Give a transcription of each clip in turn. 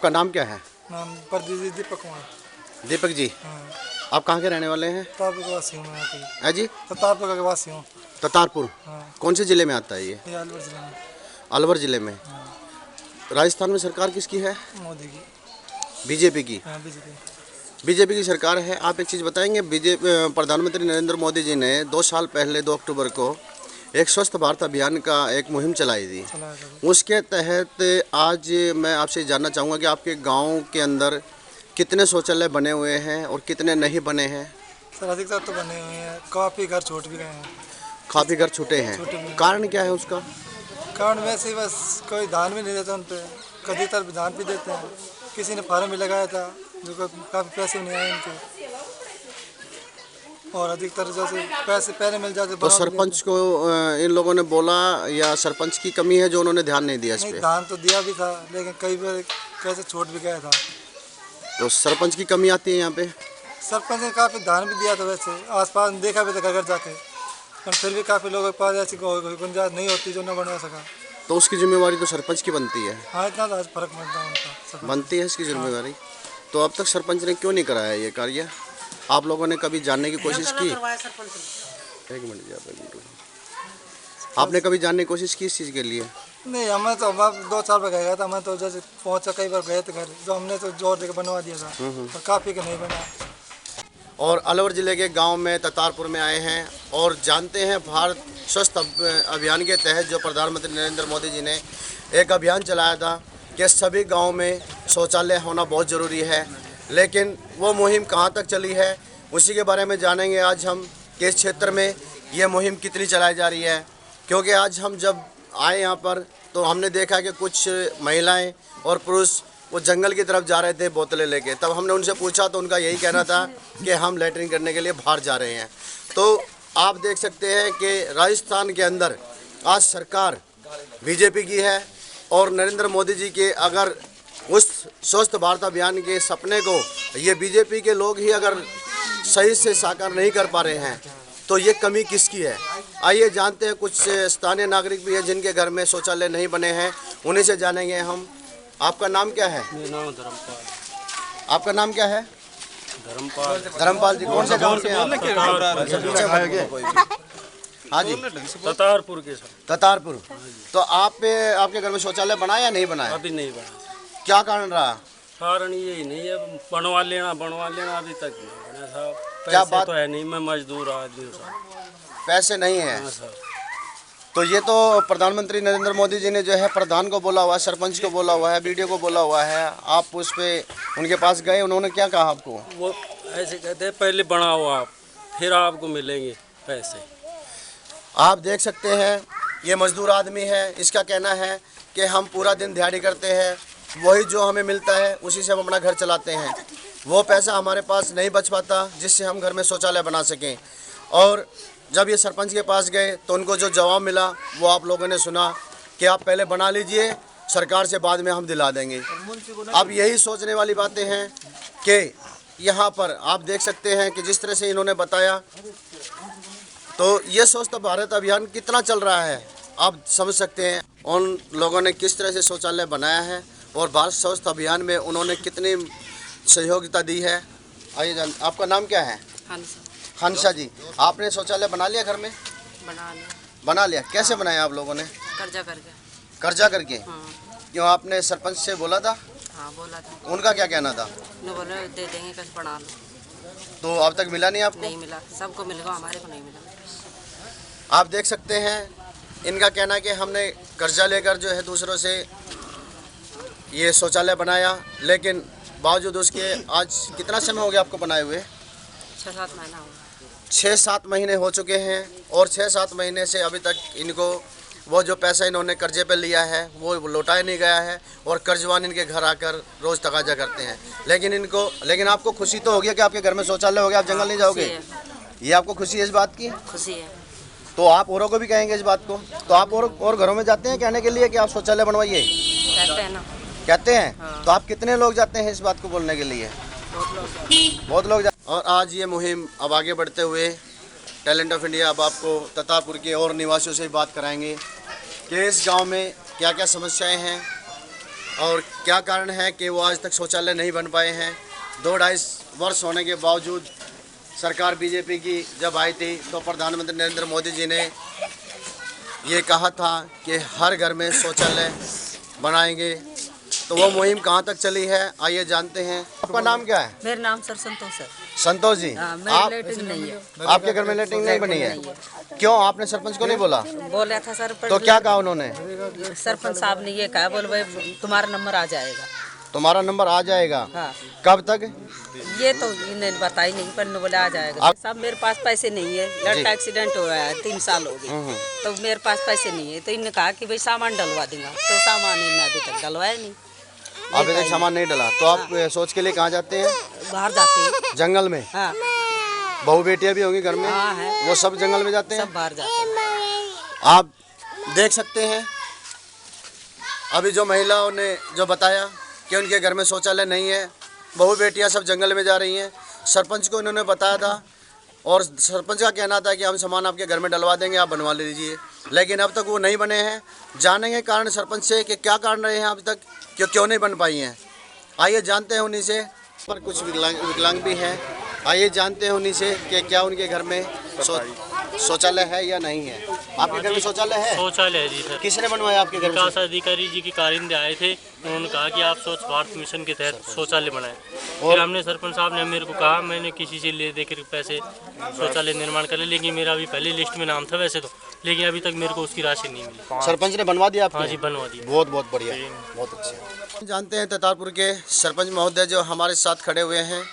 आपका नाम क्या है? नाम परदीप दीपक कुमार। दीपक जी, हाँ, आप कहाँ के रहने वाले हैं? ततारपुर का वासी हूँ मैं यहाँ पे। है जी, ततारपुर का वासी हूँ। ततारपुर। हाँ, कौन से ज़िले में आता है ये? ये अलवर जिले में। अलवर ज़िले में। हाँ, राजस्थान में सरकार किसकी है? मोदी की। बीजेपी की। हाँ, बीजेपी। बीजेपी की सरकार है। आप एक चीज़ बताएंगे, प्रधानमंत्री नरेंद्र मोदी जी ने 2 साल पहले 2 अक्टूबर को एक स्वस्थ भारत अभियान का एक मुहिम चलाई थी। चला था। उसके तहत आज मैं आपसे जानना चाहूँगा कि आपके गांव के अंदर कितने शौचालय बने हुए हैं और कितने नहीं बने हैं? सर अधिकतर तो बने हुए हैं, काफ़ी घर छूट भी गए हैं। काफ़ी घर छूटे हैं। छूटे भी हैं। कारण क्या है उसका? कारण वैसे ही बस कोई ध्यान भी नहीं देता उन पर, अधिकतर ध्यान भी देते हैं। किसी ने फार्म भी लगाया था जो काफ़ी पैसे नहीं आए उनके, और अधिकतर जैसे पैसे पहले मिल जाते तो सरपंच को इन लोगों ने बोला या सरपंच की कमी है जो उन्होंने ध्यान नहीं दिया इस नहीं, पे? ध्यान तो दिया भी था लेकिन कई बार कैसे छूट भी गया था। तो सरपंच की कमी आती है यहाँ पे? सरपंच ने काफ़ी ध्यान भी दिया था, वैसे आसपास देखा भी था घर घर जाके, पर फिर भी काफ़ी लोगों के पास ऐसी गुंजाइश नहीं होती जो न बनवा सका। तो उसकी जिम्मेवारी तो सरपंच की बनती है। हाँ, इतना तो आज फर्क पड़ता है उनका। बनती है इसकी जिम्मेवारी। तो अब तक सरपंच ने क्यों नहीं कराया ये कार्य? आप लोगों ने कभी जानने की कोशिश की? एक मिनट जी, आप एक मिनट रुको। आपने कभी जानने की कोशिश की इस चीज़ के लिए? नहीं, हमें तो हम 2 साल पर गया था, हमें तो जैसे पहुँचा कई बार गए थे घर, जो हमने तो जोर देकर बनवा दिया था, पर काफ़ी का नहीं बना। और अलवर ज़िले के गांव में ततारपुर में आए हैं और जानते हैं भारत स्वस्थ अभियान के तहत जो प्रधानमंत्री नरेंद्र मोदी जी ने एक अभियान चलाया था कि सभी गांव में शौचालय होना बहुत ज़रूरी है, लेकिन वो मुहिम कहां तक चली है उसी के बारे में जानेंगे आज हम कि इस क्षेत्र में ये मुहिम कितनी चलाई जा रही है। क्योंकि आज हम जब आए यहाँ पर तो हमने देखा कि कुछ महिलाएँ और पुरुष वो जंगल की तरफ जा रहे थे बोतलें लेके। तब हमने उनसे पूछा तो उनका यही कहना था कि हम लैट्रिन करने के लिए बाहर जा रहे हैं। तो आप देख सकते हैं कि राजस्थान के अंदर आज सरकार बीजेपी की है और नरेंद्र मोदी जी के अगर उस स्वस्थ भारत अभियान के सपने को ये बीजेपी के लोग ही अगर सही से साकार नहीं कर पा रहे हैं तो ये कमी किसकी है? आइए जानते हैं, कुछ स्थानीय नागरिक भी हैं जिनके घर में शौचालय नहीं बने हैं, उन्हीं से जानेंगे हम। आपका नाम क्या है? मेरा नाम धर्मपाल। आपका नाम क्या है? धर्मपाल। धर्मपाल जी, कौन से गांव के हैं आप? हाँ जी, ततारपुर के सर। ततारपुर। तो आपके घर में शौचालय बना या नहीं बनाया? अभी नहीं बना। क्या कारण रहा? कारण यही नहीं है, बनवा लेना अभी तक नहीं बना साहब। क्या पैसे बात? तो है नहीं, मैं मजदूर आदमी हूँ साहब। पैसे नहीं है। हाँ सर। तो ये तो प्रधानमंत्री नरेंद्र मोदी जी ने जो है प्रधान को बोला हुआ है, सरपंच को बोला हुआ है, बीडीओ को बोला हुआ है। आप उस पे उनके पास गए, उन्होंने क्या कहा आपको? वो ऐसे कहते हैं पहले बनाओ आप, फिर आपको मिलेंगे पैसे। आप देख सकते हैं ये मजदूर आदमी है, इसका कहना है कि हम पूरा दिन दिहाड़ी करते हैं, वही जो हमें मिलता है उसी से हम अपना घर चलाते हैं। वो पैसा हमारे पास नहीं बच पाता जिससे हम घर में शौचालय बना सकें। और जब ये सरपंच के पास गए तो उनको जो जवाब मिला वो आप लोगों ने सुना कि आप पहले बना लीजिए, सरकार से बाद में हम दिला देंगे। अब यही सोचने वाली बातें हैं कि यहाँ पर आप देख सकते हैं कि जिस तरह से इन्होंने बताया तो ये स्वस्थ भारत अभियान कितना चल रहा है आप समझ सकते हैं। उन लोगों ने किस तरह से शौचालय बनाया है और भारत स्वस्थ अभियान में उन्होंने कितनी सहयोगिता दी है। आइए आपका नाम क्या है? हंसा जी, आपने शौचालय बना लिया घर में? बना लिया। कैसे बनाया आप लोगों ने? कर्जा करके। क्यों, आपने सरपंच से बोला था? हाँ, बोला था। उनका क्या कहना था? बोले दे देंगे, कैसे बना लो। तो अब तक मिला नहीं आपको? नहीं मिला, सबको मिल गया, हमारे को नहीं मिला। आप देख सकते हैं इनका कहना है कि हमने कर्जा लेकर जो है दूसरों से ये शौचालय बनाया, लेकिन बावजूद उसके आज कितना समय हो गया आपको बनाए हुए? 6-7 महीना हुआ। 6-7 महीने हो चुके हैं और 6-7 महीने से अभी तक इनको वो जो पैसा इन्होंने कर्जे पे लिया है वो लौटाया नहीं गया है और कर्जवान इनके घर आकर रोज़ तकाजा करते हैं। लेकिन आपको खुशी तो होगी कि आपके घर में शौचालय हो गया, आप जंगल नहीं जाओगे? ये आपको खुशी है इस बात की? खुशी है। तो आप औरों को भी कहेंगे इस बात को? तो आप और घरों में जाते हैं कहने के लिए कि आप शौचालय बनवाइए? कहते हैं ना। कहते हैं? हाँ। तो आप कितने लोग जाते हैं इस बात को बोलने के लिए? बहुत लोग और आज ये मुहिम अब आगे बढ़ते हुए टैलेंट ऑफ इंडिया अब आपको ततारपुर के और निवासियों से बात कराएंगे कि इस गांव में क्या क्या समस्याएं हैं और क्या कारण है कि वो आज तक शौचालय नहीं बन पाए हैं। 2-2.5 वर्ष होने के बावजूद सरकार बीजेपी की जब आई थी तो प्रधानमंत्री नरेंद्र मोदी जी ने ये कहा था कि हर घर में शौचालय बनाएंगे। तो वो मुहिम कहाँ तक चली है, आइए जानते हैं। आपका नाम क्या है? मेरा नाम सर संतोष है। संतोष जी, मेरी लेटरिन नहीं है। आपके घर में लेटरिन नहीं बनी है? क्यों, आपने सरपंच को नहीं बोला? बोला था सर, तो क्या कहा उन्होंने? सरपंच साहब ने ये कहा, बोल भाई तुम्हारा नंबर आ जाएगा। तुम्हारा नंबर आ जाएगा? हाँ। कब तक? ये तो इन्हें बताई नहीं, पर बोला आ जाएगा। साहब मेरे पास पैसे नहीं है, लड़का एक्सीडेंट हुआ है, 3 साल हो गए, तो मेरे पास पैसे नहीं है। तो इन्होंने कहा कि भाई सामान डलवा दूंगा, तो सामान इन्हें अभी तक डलवाया नहीं। अभी तक सामान नहीं डला, तो आप सोच के लिए कहाँ जाते हैं? बाहर जाते हैं जंगल में। हाँ। बहू बेटियां भी होंगी घर में? हाँ है। वो सब जंगल में जाते हैं? सब बाहर जाते हैं। आप देख सकते हैं अभी जो महिलाओं ने जो बताया कि उनके घर में शौचालय नहीं है, बहू बेटियां सब जंगल में जा रही हैं। सरपंच को इन्होंने बताया था और सरपंच का कहना था कि हम सामान आपके घर में डलवा देंगे, आप बनवा लीजिए, लेकिन अब तक वो नहीं बने हैं। जानेंगे कारण सरपंच से कि क्या कारण रहे हैं अब तक, क्यों नहीं बन पाई हैं। आइए जानते हैं उन्हीं से। पर कुछ विकलांग भी हैं, आइए जानते हैं उन्हीं से कि क्या उनके घर में शौचालय है या नहीं है। आपके घर में शौचालय है? शौचालय है जी सर। किसने बनवाया आपके घर में? विकास अधिकारी जी की कारिंदे आए थे, उन्होंने कहा कि आप स्वच्छ भारत मिशन के तहत शौचालय बनाएं। फिर हमने सरपंच साहब ने मेरे को कहा, मैंने किसी से ले देकर पैसे शौचालय निर्माण कर ले, लेकिन मेरा अभी पहले लिस्ट में नाम था वैसे तो, लेकिन अभी तक मेरे को उसकी राशि नहीं मिली। सरपंच ने बनवा दिया आपके? हाँ जी, बनवा दिया। बहुत बहुत बढ़िया, बहुत अच्छा। जानते हैं ततारपुर के सरपंच महोदय जो हमारे साथ खड़े हुए हैं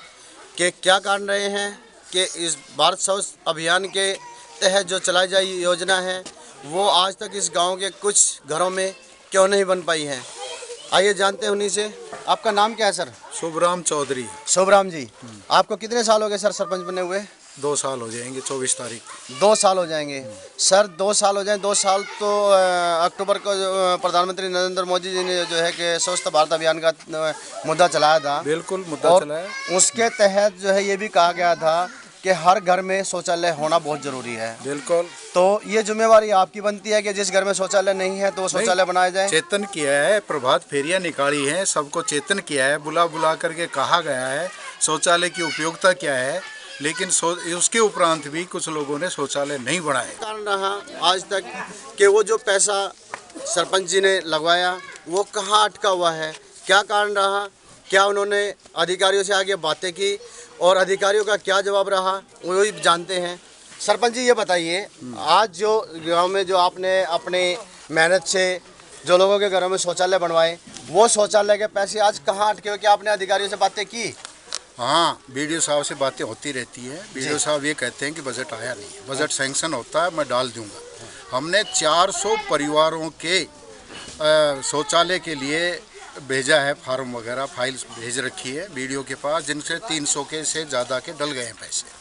कि क्या कारण रहे हैं कि इस भारत स्वच्छ अभियान के तहत जो चलाई जाई योजना है वो आज तक इस गांव के कुछ घरों में क्यों नहीं बन पाई है। आइए जानते हैं उन्हीं से। आपका नाम क्या है सर? शुभराम चौधरी। शुभराम जी, आपको कितने साल हो गए सर सरपंच बने हुए? 2 साल हो जाएंगे 24 तारीख। 2 साल हो जाएंगे सर, 2 साल हो जाए। 2 साल तो अक्टूबर को प्रधानमंत्री नरेंद्र मोदी जी ने जो है कि स्वच्छ भारत अभियान का मुद्दा चलाया था। बिल्कुल मुद्दा चलाया। उसके तहत जो है ये भी कहा गया था कि हर घर में शौचालय होना बहुत जरूरी है। बिल्कुल। तो ये जिम्मेवारी आपकी बनती है कि जिस घर में शौचालय नहीं है तो शौचालय बनाया जाए। चेतन किया है, प्रभात फेरियां निकाली हैं, सबको चेतन किया है, बुला बुला करके कहा गया है शौचालय की उपयोगिता क्या है, लेकिन उसके उपरांत भी कुछ लोगों ने शौचालय नहीं बनाए। कारण रहा आज तक कि वो जो पैसा सरपंच जी ने लगवाया वो कहाँ अटका हुआ है, क्या कारण रहा, क्या उन्होंने अधिकारियों से आगे बातें की और अधिकारियों का क्या जवाब रहा, वो भी जानते हैं। सरपंच जी ये बताइए, आज जो गांव में जो आपने अपने मेहनत से जो लोगों के घरों में शौचालय बनवाए, वो शौचालय के पैसे आज कहाँ अटके हुए, क्या आपने अधिकारियों से बातें की? हाँ, बीडीओ साहब से बातें होती रहती है। बीडीओ साहब ये कहते हैं कि बजट आया नहीं है, बजट सैंक्शन होता है मैं डाल दूंगा। हमने 400 परिवारों के शौचालय के लिए भेजा है, फार्म वगैरह फाइल भेज रखी है बीडीओ के पास, जिनसे 300 के से ज़्यादा के डल गए हैं पैसे।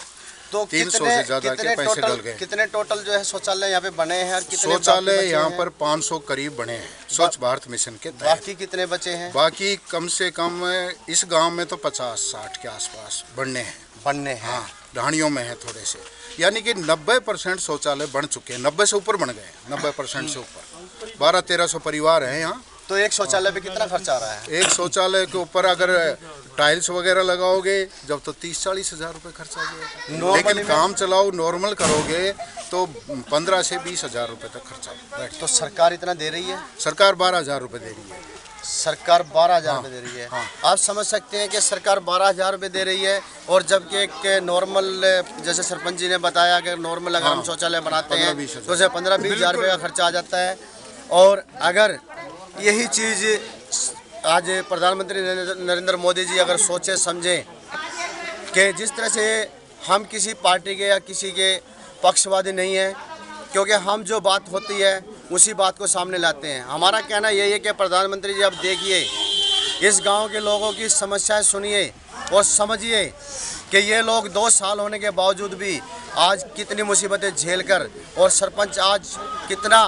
तो 300 से ज़्यादा के पैसे डल गए। कितने टोटल जो है शौचालय यहाँ पे बने हैं और कितने शौचालय यहाँ पर 500 करीब बने हैं स्वच्छ भारत मिशन के तहत। बाकी कितने बचे हैं? बाकी कम से कम इस गांव में तो 50-60 के आसपास बनने हैं। हाँ, ढाणियों में है थोड़े से, यानी कि 90% शौचालय बन चुके हैं, 90 से ऊपर बन गए, 90% से ऊपर। 1200-1300 परिवार हैं यहाँ। तो एक शौचालय पे कितना खर्चा आ रहा है? एक शौचालय के ऊपर अगर टाइल्स वगैरह लगाओगे जब तो 30-40 हज़ार रुपये खर्चा आ जाएगा, लेकिन काम चलाओ नॉर्मल करोगे तो 15 से 20 हज़ार रुपये तक खर्चा। तो सरकार इतना दे रही है? सरकार 12,000 रुपये दे रही है। सरकार 12,000 रुपये दे रही है। हाँ। आप समझ सकते हैं कि सरकार 12,000 रुपये दे रही है और जबकि एक नॉर्मल, जैसे सरपंच जी ने बताया कि नॉर्मल अगर हम शौचालय बनाते हैं तो उसे 15-20 हज़ार रुपये का खर्चा आ जाता है। और अगर यही चीज़ आज प्रधानमंत्री नरेंद्र मोदी जी अगर सोचे समझें कि जिस तरह से हम किसी पार्टी के या किसी के पक्षवादी नहीं हैं, क्योंकि हम जो बात होती है उसी बात को सामने लाते हैं। हमारा कहना यही है कि प्रधानमंत्री जी अब देखिए, इस गांव के लोगों की समस्याएं सुनिए और समझिए कि ये लोग 2 साल होने के बावजूद भी आज कितनी मुसीबतें झेलकर और सरपंच आज कितना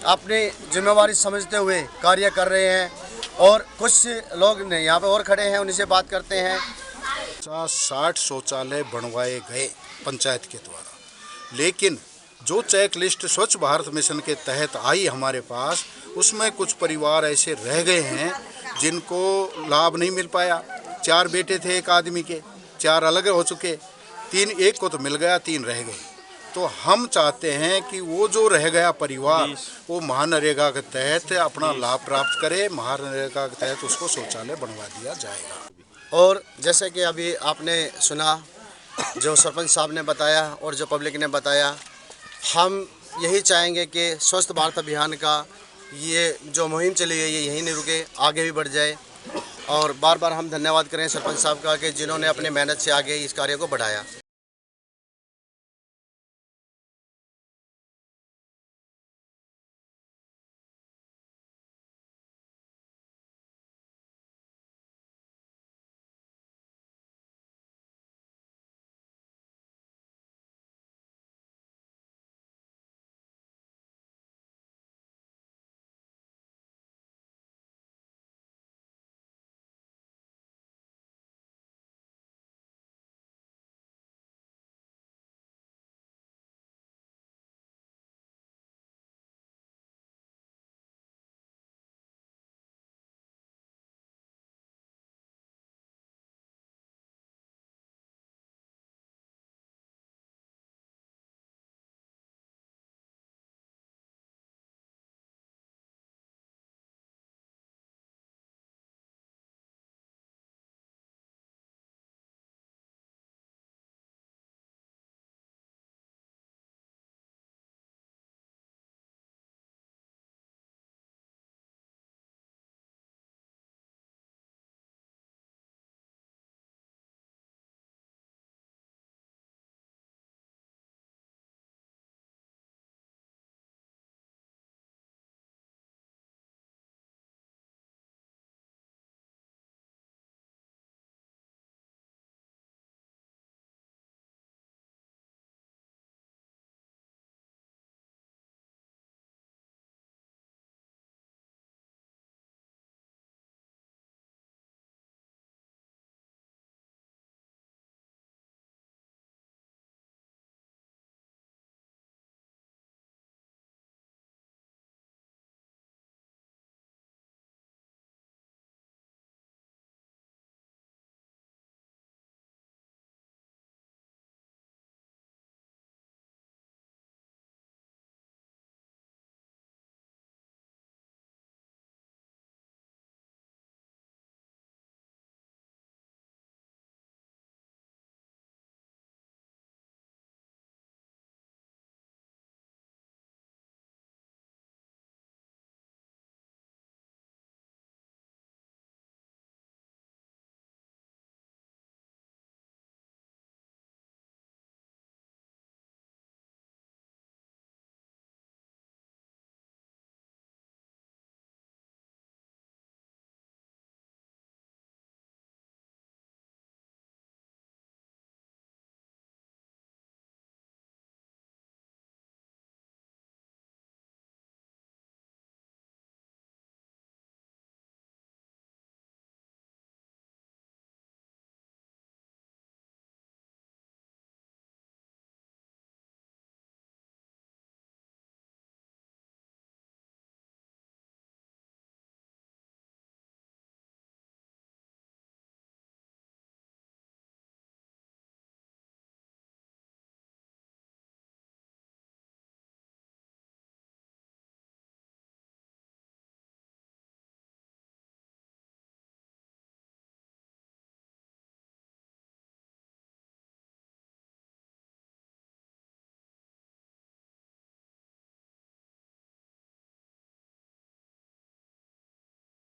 अपनी जिम्मेवारी समझते हुए कार्य कर रहे हैं। और कुछ लोग यहाँ पे और खड़े हैं, उन्हीं से बात करते हैं। 50-60 शौचालय बनवाए गए पंचायत के द्वारा, लेकिन जो चेक लिस्ट स्वच्छ भारत मिशन के तहत आई हमारे पास, उसमें कुछ परिवार ऐसे रह गए हैं जिनको लाभ नहीं मिल पाया। 4 बेटे थे एक आदमी के, 4 अलग हो चुके, 3 एक को तो मिल गया, 3 रह गए। तो हम चाहते हैं कि वो जो रह गया परिवार वो महानरेगा के तहत अपना लाभ प्राप्त करे, महानरेगा के तहत उसको शौचालय बनवा दिया जाएगा। और जैसे कि अभी आपने सुना जो सरपंच साहब ने बताया और जो पब्लिक ने बताया, हम यही चाहेंगे कि स्वच्छ भारत अभियान का ये जो मुहिम चली है ये यहीं नहीं रुके, आगे भी बढ़ जाए। और बार बार हम धन्यवाद करें सरपंच साहब का कि जिन्होंने अपनी मेहनत से आगे इस कार्य को बढ़ाया।